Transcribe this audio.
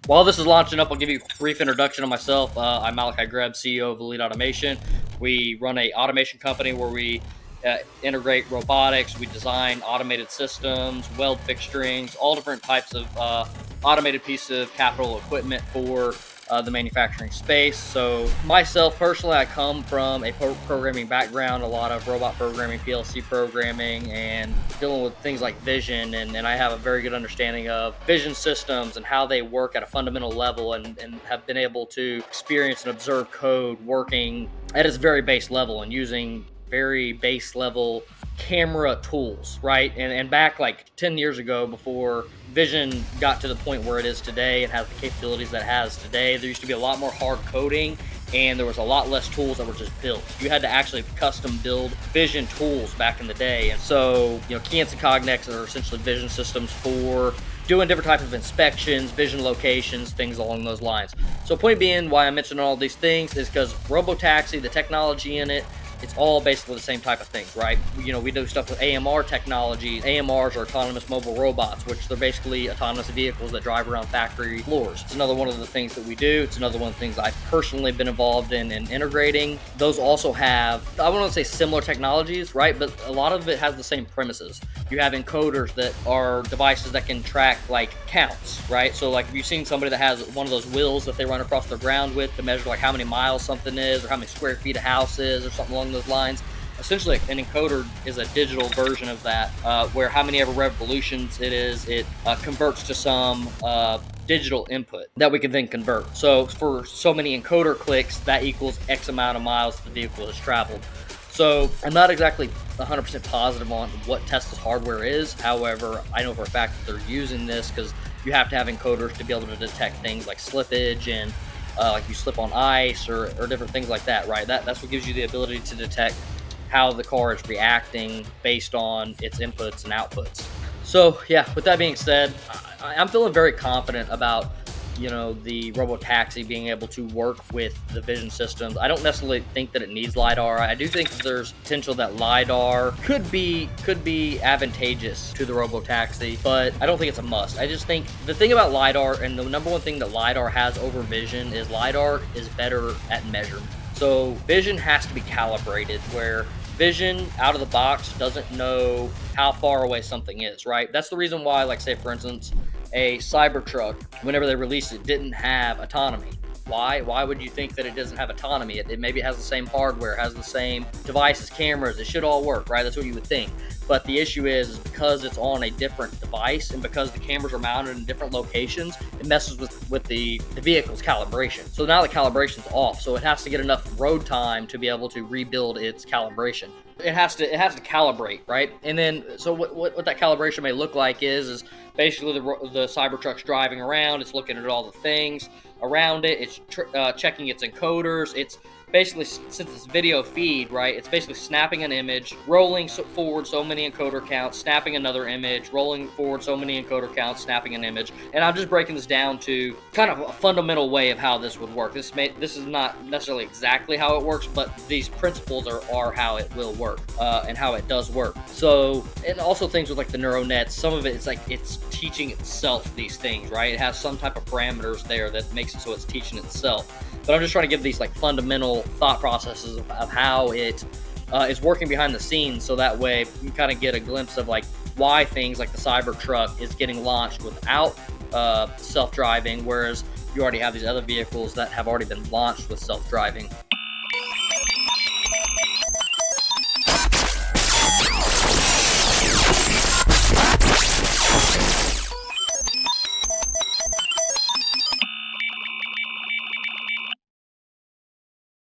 While this is launching up, I'll give you a brief introduction of myself. I'm Malachi Greb, CEO of Elite Automation. We run a automation company where we integrate robotics. We design automated systems, weld fixturings, all different types of automated pieces of capital equipment for the manufacturing space. So myself personally, I come from a programming background, a lot of robot programming, PLC programming, and dealing with things like vision. And I have a very good understanding of vision systems and how they work at a fundamental level, and have been able to experience and observe code working at its very base level and using very base level camera tools, right? And back like 10 years ago, before vision got to the point where it is today and has the capabilities that it has today, there used to be a lot more hard coding, and there was a lot less tools that were just built. You had to actually custom build vision tools back in the day. And so, Keyence and Cognex are essentially vision systems for doing different types of inspections, vision locations, things along those lines. So point being, why I mentioned all these things is because robotaxi, the technology in it, it's all basically the same type of things, right? We do stuff with AMR technologies. AMRs are autonomous mobile robots, which they're basically autonomous vehicles that drive around factory floors. It's another one of the things that we do. It's another one of the things I've personally been involved in integrating. Those also have, I wouldn't say similar technologies, right? But a lot of it has the same premises. You have encoders that are devices that can track like counts, right? So like if you've seen somebody that has one of those wheels that they run across the ground with to measure like how many miles something is or how many square feet a house is or something along those lines. Essentially, an encoder is a digital version of that, where how many ever revolutions it is, it converts to some digital input that we can then convert. So for so many encoder clicks, that equals X amount of miles the vehicle has traveled. So I'm not exactly 100% positive on what Tesla's hardware is. However, I know for a fact that they're using this because you have to have encoders to be able to detect things like slippage and like you slip on ice or different things like that, right? That's what gives you the ability to detect how the car is reacting based on its inputs and outputs. So yeah, with that being said, I'm feeling very confident about the robotaxi being able to work with the vision systems. I don't necessarily think that it needs lidar. I do think that there's potential that lidar could be advantageous to the robotaxi, but I don't think it's a must. I just think the thing about lidar, and the number one thing that lidar has over vision, is lidar is better at measurement. So vision has to be calibrated, where vision out of the box doesn't know how far away something is, right? That's the reason why, like, say for instance, a Cybertruck, whenever they released it, didn't have autonomy. Why would you think that it doesn't have autonomy? Maybe it has the same hardware, has the same devices, cameras. It should all work, right? That's what you would think. But the issue is because it's on a different device and because the cameras are mounted in different locations, it messes with the vehicle's calibration. So now the calibration's off. So it has to get enough road time to be able to rebuild its calibration. It has to calibrate, right? And then so what that calibration may look like is basically the Cybertruck's driving around. It's looking at all the things around it. It's checking its encoders. It's basically, since it's video feed, right, it's basically snapping an image, rolling forward so many encoder counts, snapping another image, rolling forward so many encoder counts, snapping an image. And I'm just breaking this down to kind of a fundamental way of how this would work. This is not necessarily exactly how it works, but these principles are how it will work, and how it does work. So, and also things with like the neural nets, some of it, it's like it's teaching itself these things, right? It has some type of parameters there that makes it so it's teaching itself. But I'm just trying to give these like fundamental thought processes of how it is working behind the scenes, so that way you kind of get a glimpse of like why things like the Cybertruck is getting launched without self-driving, whereas you already have these other vehicles that have already been launched with self-driving.